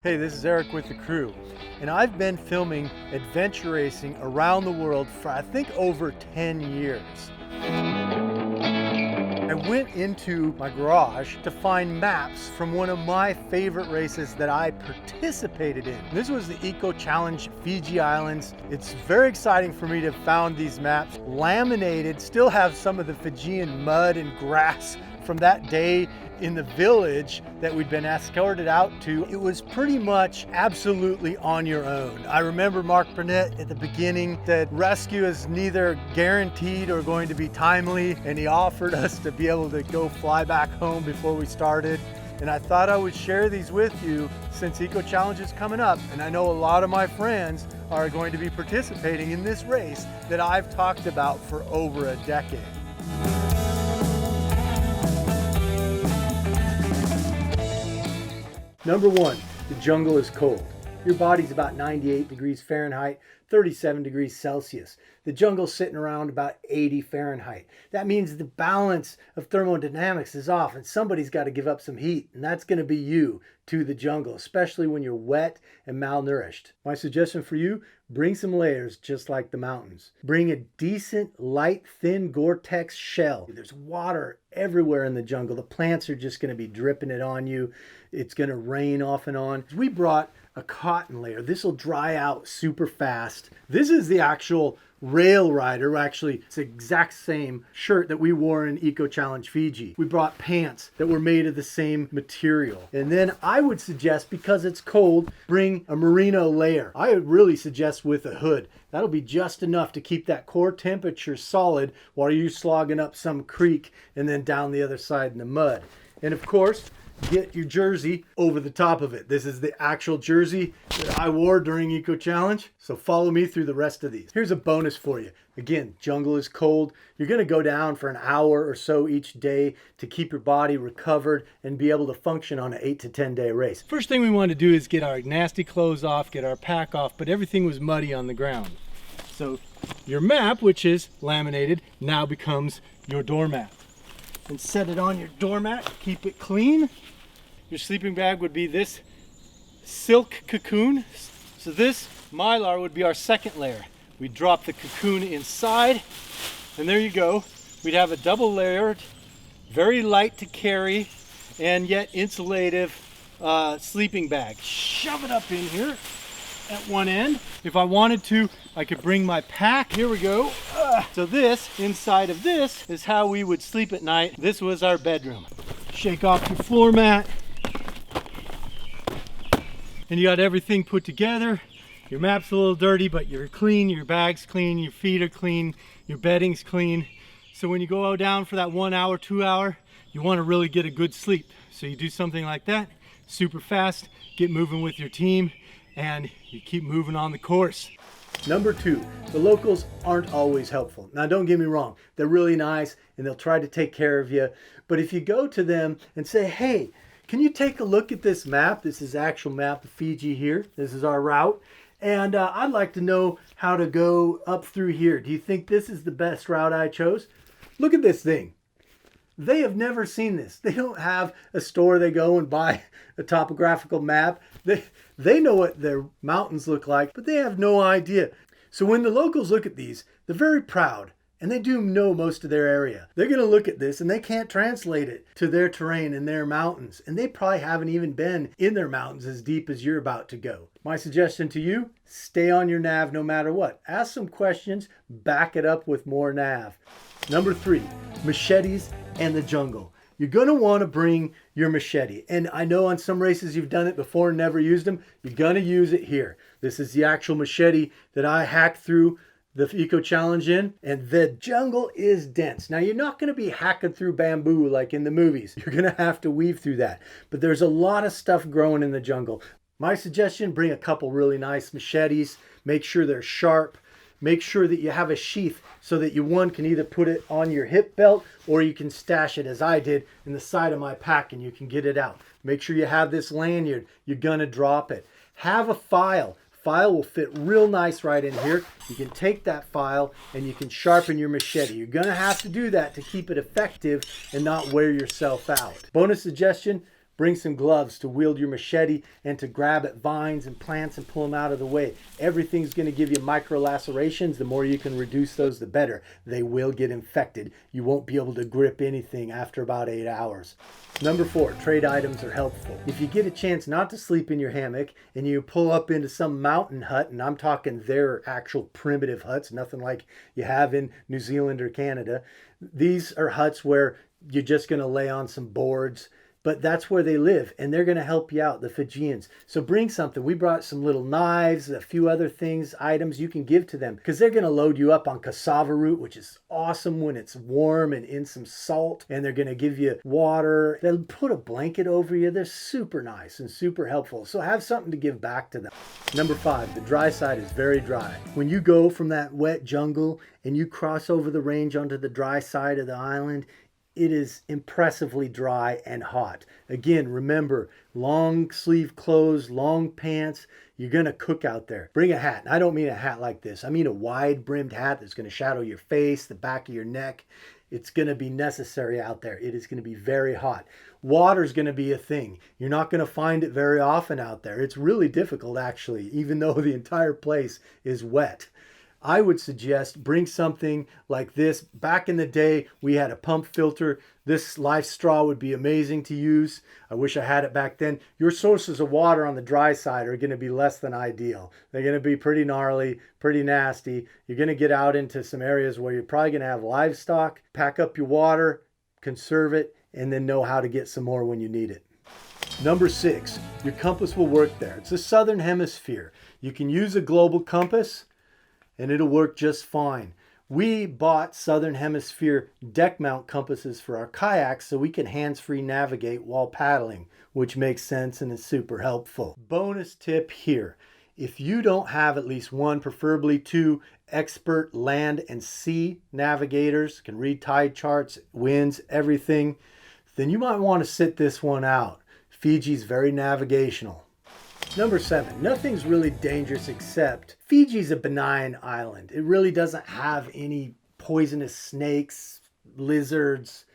Hey, this is Erik with the crew, and I've been filming adventure racing around the world for I think over 10 years. I went into my garage to find maps from one of my favorite races that I participated in. This was the Eco-Challenge Fiji Islands. It's very exciting for me to have found these maps, laminated, still have some of the Fijian mud and grass from that day in the village that we'd been escorted out to. It was pretty much absolutely on your own. I remember Mark Burnett at the beginning said rescue is neither guaranteed or going to be timely, and he offered us to be able to go fly back home before we started. And I thought I would share these with you since Eco-Challenge is coming up, and I know a lot of my friends are going to be participating in this race that I've talked about for over a decade. Number one, the jungle is cold. Your body's about 98 degrees Fahrenheit, 37 degrees Celsius. The jungle's sitting around about 80 Fahrenheit. That means the balance of thermodynamics is off and somebody's got to give up some heat, and that's going to be you to the jungle, especially when you're wet and malnourished. My suggestion for you, bring some layers just like the mountains. Bring a decent, light, thin Gore-Tex shell. There's water everywhere in the jungle. The plants are just going to be dripping it on you. It's going to rain off and on. We brought a cotton layer. This will dry out super fast. This is the actual rail rider. Actually, it's the exact same shirt that we wore in Eco-Challenge Fiji. We brought pants that were made of the same material. And then I would suggest, because it's cold, bring a merino layer. I would really suggest with a hood. That'll be just enough to keep that core temperature solid while you're slogging up some creek and then down the other side in the mud. And of course, get your jersey over the top of it. This is the actual jersey that I wore during Eco-Challenge. So follow me through the rest of these. Here's a bonus for you. Again, jungle is cold. You're going to go down for an hour or so each day to keep your body recovered and be able to function on an 8 to 10 day race. First thing we want to do is get our nasty clothes off, get our pack off, but everything was muddy on the ground. So your map, which is laminated, now becomes your doormat. And set it on your doormat, keep it clean. Your sleeping bag would be this silk cocoon. So this mylar would be our second layer. We drop the cocoon inside, and there you go. We'd have a double layered, very light to carry, and yet insulative sleeping bag. Shove it up in here at one end. If I wanted to, I could bring my pack. Here we go. So this, inside of this, is how we would sleep at night. This was our bedroom. Shake off your floor mat. And you got everything put together. Your map's a little dirty, but you're clean, your bag's clean, your feet are clean, your bedding's clean. So when you go down for that 1 hour, 2 hour, you want to really get a good sleep. So you do something like that, super fast, get moving with your team, and you keep moving on the course. Number two, the locals aren't always helpful. Now don't get me wrong, they're really nice and they'll try to take care of you. But if you go to them and say, hey, can you take a look at this map? This is the actual map of Fiji here. This is our route. And I'd like to know how to go up through here. Do you think this is the best route I chose? Look at this thing. They have never seen this. They don't have a store they go and buy a topographical map. They know what their mountains look like, but they have no idea. So when the locals look at these, they're very proud. And they do know most of their area. They're going to look at this and they can't translate it to their terrain and their mountains. And they probably haven't even been in their mountains as deep as you're about to go. My suggestion to you, stay on your nav no matter what. Ask some questions, back it up with more nav. Number three, machetes and the jungle. You're going to want to bring your machete. And I know on some races you've done it before and never used them. You're going to use it here. This is the actual machete that I hacked through the Eco-Challenge in, and the jungle is dense. Now you're not going to be hacking through bamboo like in the movies. You're going to have to weave through that. But there's a lot of stuff growing in the jungle. My suggestion, bring a couple really nice machetes. Make sure they're sharp. Make sure that you have a sheath so that you can either put it on your hip belt or you can stash it as I did in the side of my pack and you can get it out. Make sure you have this lanyard. You're going to drop it. Have a file. File will fit real nice right in here. You can take that file and you can sharpen your machete. You're going to have to do that to keep it effective and not wear yourself out. Bonus suggestion, Bring some gloves to wield your machete and to grab at vines and plants and pull them out of the way. Everything's going to give you micro lacerations. The more you can reduce those, the better. They will get infected. You won't be able to grip anything after about 8 hours. Number 4, trade items are helpful. If you get a chance not to sleep in your hammock and you pull up into some mountain hut, and I'm talking their actual primitive huts, nothing like you have in New Zealand or Canada. These are huts where you're just going to lay on some boards, but that's where they live, and they're going to help you out, the Fijians. So bring something. We brought some little knives, a few other things, items you can give to them, because they're going to load you up on cassava root, which is awesome when it's warm and in some salt, and they're going to give you water. They'll put a blanket over you. They're super nice and super helpful. So have something to give back to them. Number 5, the dry side is very dry. When you go from that wet jungle and you cross over the range onto the dry side of the island, it is impressively dry and hot. Again, remember, long sleeve clothes, long pants. You're going to cook out there. Bring a hat. And I don't mean a hat like this. I mean a wide brimmed hat that's going to shadow your face, the back of your neck. It's going to be necessary out there. It is going to be very hot. Water is going to be a thing. You're not going to find it very often out there. It's really difficult, actually, even though the entire place is wet. I would suggest bring something like this. Back in the day, we had a pump filter. This life straw would be amazing to use. I wish I had it back then. Your sources of water on the dry side are going to be less than ideal. They're going to be pretty gnarly, pretty nasty. You're going to get out into some areas where you're probably going to have livestock. Pack up your water, conserve it, and then know how to get some more when you need it. Number 6, your compass will work there. It's the southern hemisphere. You can use a global compass, and it'll work just fine. We bought Southern Hemisphere deck mount compasses for our kayaks so we can hands-free navigate while paddling, which makes sense and is super helpful. Bonus tip here. If you don't have at least one, preferably 2 expert land and sea navigators, can read tide charts, winds, everything, then you might want to sit this one out. Fiji's very navigational. Number 7, nothing's really dangerous except Fiji's a benign island. It really doesn't have any poisonous snakes, lizards,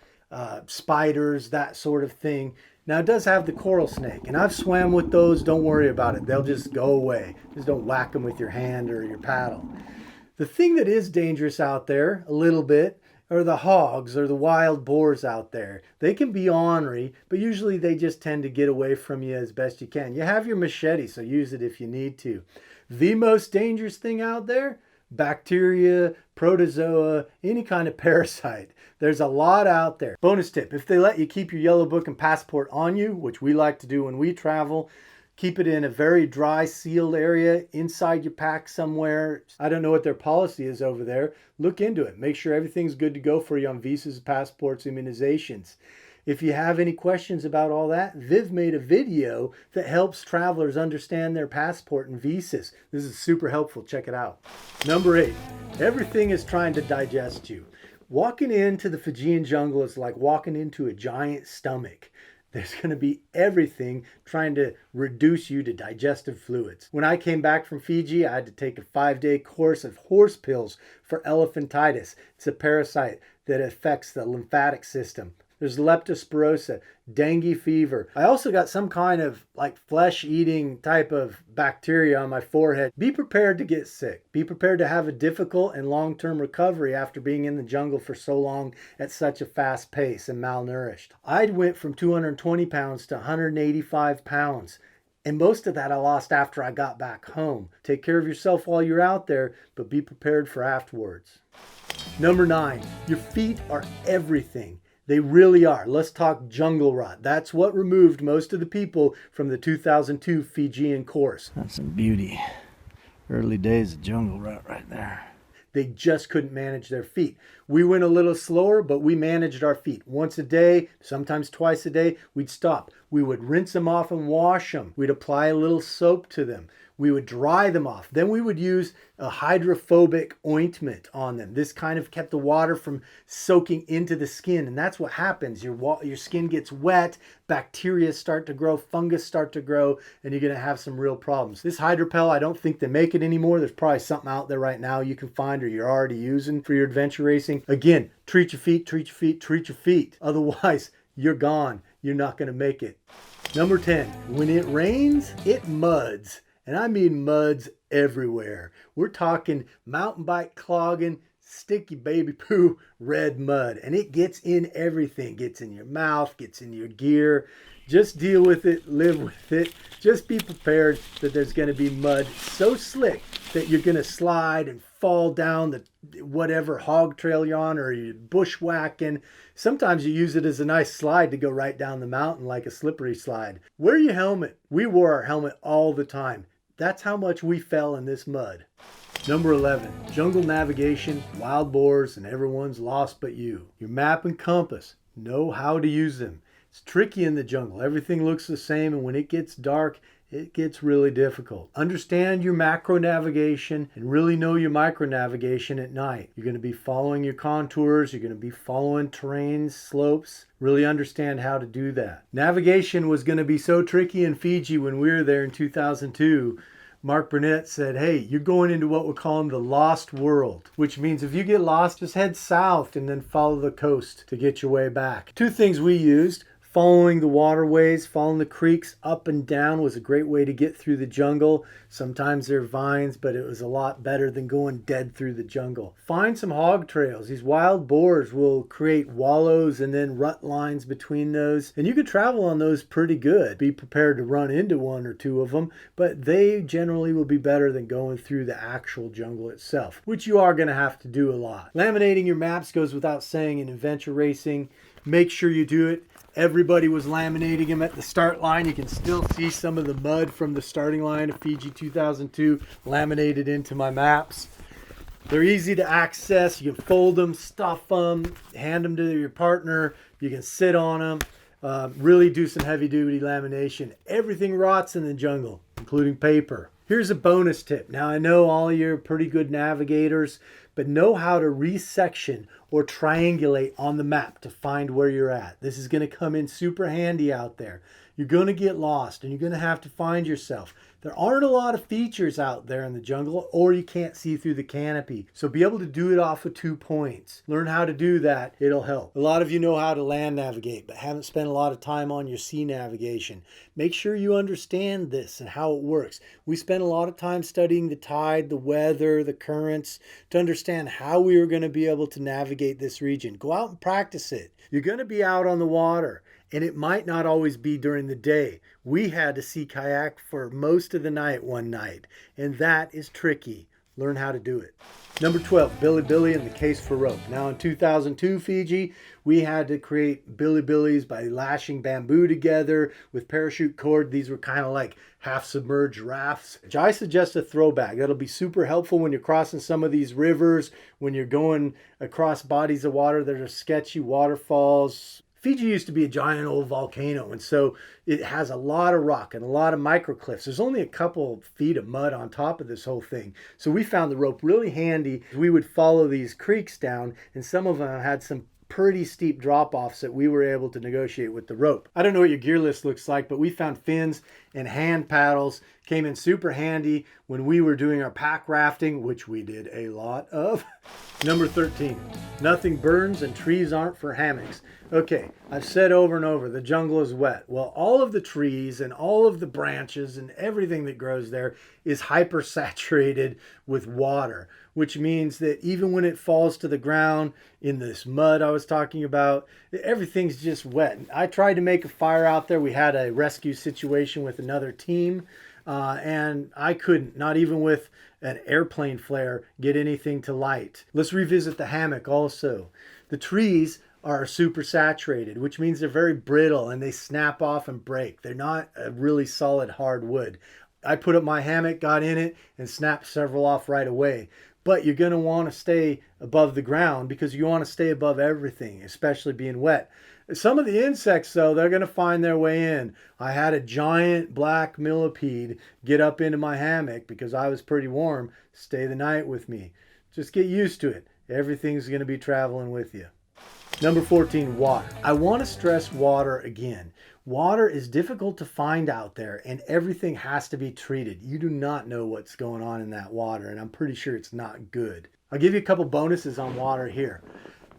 spiders, that sort of thing. Now it does have the coral snake, and I've swam with those. Don't worry about it. They'll just go away. Just don't whack them with your hand or your paddle. The thing that is dangerous out there, a little bit, are the hogs or the wild boars out there. They can be ornery, but usually they just tend to get away from you as best you can. You have your machete, so use it if you need to. The most dangerous thing out there, bacteria, protozoa, any kind of parasite. There's a lot out there. Bonus tip, if they let you keep your yellow book and passport on you, which we like to do when we travel, keep it in a very dry, sealed area inside your pack somewhere. I don't know what their policy is over there. Look into it. Make sure everything's good to go for you on visas, passports, immunizations. If you have any questions about all that, Viv made a video that helps travelers understand their passport and visas. This is super helpful. Check it out. Number 8, everything is trying to digest you. Walking into the Fijian jungle is like walking into a giant stomach. There's going to be everything trying to reduce you to digestive fluids. When I came back from Fiji, I had to take a 5-day course of horse pills for elephantitis. It's a parasite that affects the lymphatic system. There's leptospirosis, dengue fever. I also got some kind of like flesh-eating type of bacteria on my forehead. Be prepared to get sick. Be prepared to have a difficult and long-term recovery after being in the jungle for so long at such a fast pace and malnourished. I went from 220 pounds to 185 pounds. And most of that I lost after I got back home. Take care of yourself while you're out there, but be prepared for afterwards. Number 9, your feet are everything. They really are. Let's talk jungle rot. That's what removed most of the people from the 2002 Fijian course. That's some beauty. Early days of jungle rot right there. They just couldn't manage their feet. We went a little slower, but we managed our feet. Once a day, sometimes twice a day, we'd stop. We would rinse them off and wash them. We'd apply a little soap to them. We would dry them off. Then we would use a hydrophobic ointment on them. This kind of kept the water from soaking into the skin. And that's what happens. Your skin gets wet, bacteria start to grow, fungus start to grow, and you're going to have some real problems. This Hydropel, I don't think they make it anymore. There's probably something out there right now you can find or you're already using for your adventure racing. Again, treat your feet, treat your feet, treat your feet. Otherwise, you're gone. You're not going to make it. Number 10, when it rains, it muds. And I mean muds everywhere. We're talking mountain bike clogging, sticky baby poo, red mud. And it gets in everything. Gets in your mouth, gets in your gear. Just deal with it, live with it. Just be prepared that there's going to be mud so slick that you're going to slide and fall down the whatever hog trail you're on, or you're bushwhacking. Sometimes you use it as a nice slide to go right down the mountain like a slippery slide. Wear your helmet. We wore our helmet all the time. That's how much we fell in this mud. Number 11, jungle navigation, wild boars, and everyone's lost but you. Your map and compass, know how to use them. It's tricky in the jungle. Everything looks the same, and when it gets dark, it gets really difficult. Understand your macro navigation and really know your micro navigation at night. You're going to be following your contours. You're going to be following terrains, slopes. Really understand how to do that. Navigation was going to be so tricky in Fiji when we were there in 2002. Mark Burnett said, hey, you're going into what we're calling the lost world, which means if you get lost, just head south and then follow the coast to get your way back. Two things we used. Following the waterways, following the creeks up and down was a great way to get through the jungle. Sometimes there are vines, but it was a lot better than going dead through the jungle. Find some hog trails. These wild boars will create wallows and then rut lines between those. And you can travel on those pretty good. Be prepared to run into one or two of them, but they generally will be better than going through the actual jungle itself, which you are going to have to do a lot. Laminating your maps goes without saying in adventure racing. Make sure you do it. Everybody was laminating them at the start line. You can still see some of the mud from the starting line of Fiji 2002 laminated into my maps. They're easy to access. You can fold them, stuff them, hand them to your partner. You can sit on them. Really do some heavy duty lamination. Everything rots in the jungle, including paper. Here's a bonus tip. Now I know all of you are pretty good navigators, but know how to resection or triangulate on the map to find where you're at. This is going to come in super handy out there. You're going to get lost and you're going to have to find yourself. There aren't a lot of features out there in the jungle, or you can't see through the canopy. So be able to do it off of 2 points. Learn how to do that. It'll help. A lot of you know how to land navigate, but haven't spent a lot of time on your sea navigation. Make sure you understand this and how it works. We spent a lot of time studying the tide, the weather, the currents to understand how we were going to be able to navigate this region. Go out and practice it. You're going to be out on the water, and it might not always be during the day. We had to sea kayak for most of the night one night, and that is tricky. Learn how to do it. Number 12, BILIBILI and the case for rope. Now in 2002 Fiji, we had to create BILIBILIs by lashing bamboo together with parachute cord. These were kind of like half submerged rafts. I suggest a throwback. That'll be super helpful when you're crossing some of these rivers, when you're going across bodies of water that are sketchy, waterfalls. Fiji used to be a giant old volcano, and so it has a lot of rock and a lot of microcliffs. There's only a couple feet of mud on top of this whole thing. So we found the rope really handy. We would follow these creeks down, and some of them had some pretty steep drop-offs that we were able to negotiate with the rope. I don't know what your gear list looks like, but we found fins and hand paddles. Came in super handy when we were doing our pack rafting, which we did a lot of. Number 13, nothing burns and trees aren't for hammocks. Okay, I've said over and over, the jungle is wet. Well, all of the trees and all of the branches and everything that grows there is hypersaturated with water, which means that even when it falls to the ground in this mud I was talking about, everything's just wet. I tried to make a fire out there. We had a rescue situation with another team, and I couldn't, not even with an airplane flare, get anything to light. Let's revisit the hammock also. The trees are super saturated, which means they're very brittle and they snap off and break. They're not a really solid hard wood. I put up my hammock, got in it, and snapped several off right away. But you're going to want to stay above the ground because you want to stay above everything, especially being wet. Some of the insects, though, they're going to find their way in. I had a giant black millipede get up into my hammock because I was pretty warm, stay the night with me. Just get used to it. Everything's going to be traveling with you. Number 14, water. I want to stress water again. Water is difficult to find out there, and everything has to be treated. You do not know what's going on in that water, and I'm pretty sure it's not good. I'll give you a couple bonuses on water here.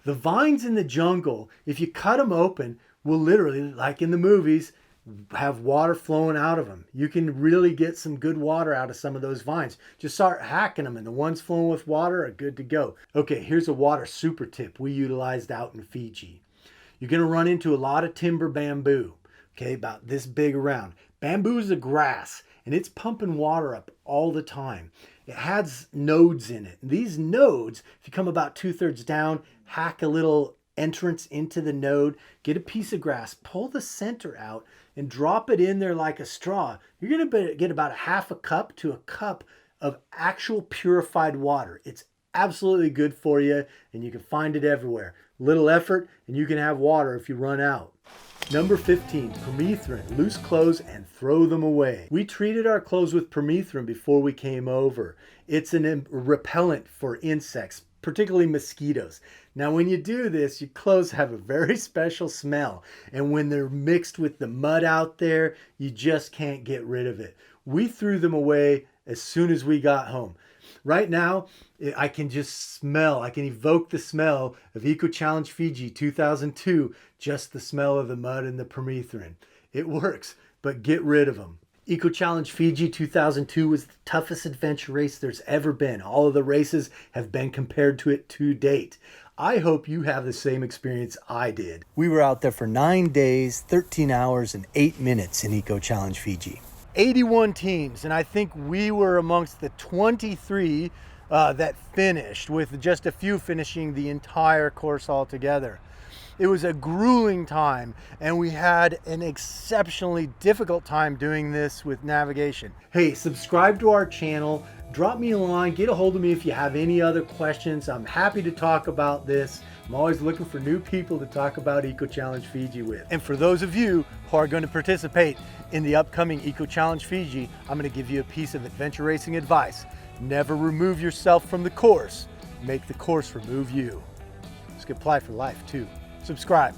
The vines in the jungle, if you cut them open, will literally, like in the movies, have water flowing out of them. You can really get some good water out of some of those vines. Just start hacking them, and the ones flowing with water are good to go. Okay, here's a water super tip we utilized out in Fiji. You're going to run into a lot of timber bamboo, okay, about this big around. Bamboo is a grass, and it's pumping water up all the time. It has nodes in it. And these nodes, if you come about 2/3 down, hack a little entrance into the node, get a piece of grass, pull the center out, and drop it in there like a straw. You're going to get about a half a cup to a cup of actual purified water. It's absolutely good for you, and you can find it everywhere. Little effort, and you can have water if you run out. Number 15, permethrin. Loose clothes and throw them away. We treated our clothes with permethrin before we came over. It's a repellent for insects, particularly mosquitoes. Now, when you do this, your clothes have a very special smell. And when they're mixed with the mud out there, you just can't get rid of it. We threw them away as soon as we got home. Right now, I can just smell, I can evoke the smell of Eco-Challenge Fiji 2002, just the smell of the mud and the permethrin. It works, but get rid of them. Eco-Challenge Fiji 2002 was the toughest adventure race there's ever been. All of the races have been compared to it to date. I hope you have the same experience I did. We were out there for 9 days, 13 hours, and 8 minutes in Eco-Challenge Fiji. 81 teams, and I think we were amongst the 23 that finished, with just a few finishing the entire course altogether. It was a grueling time, and we had an exceptionally difficult time doing this with navigation. Hey, subscribe to our channel, drop me a line, get a hold of me if you have any other questions. I'm happy to talk about this. I'm always looking for new people to talk about Eco-Challenge Fiji with. And for those of you who are going to participate in the upcoming Eco-Challenge Fiji, I'm going to give you a piece of adventure racing advice. Never remove yourself from the course. Make the course remove you. This could apply for life too. Subscribe.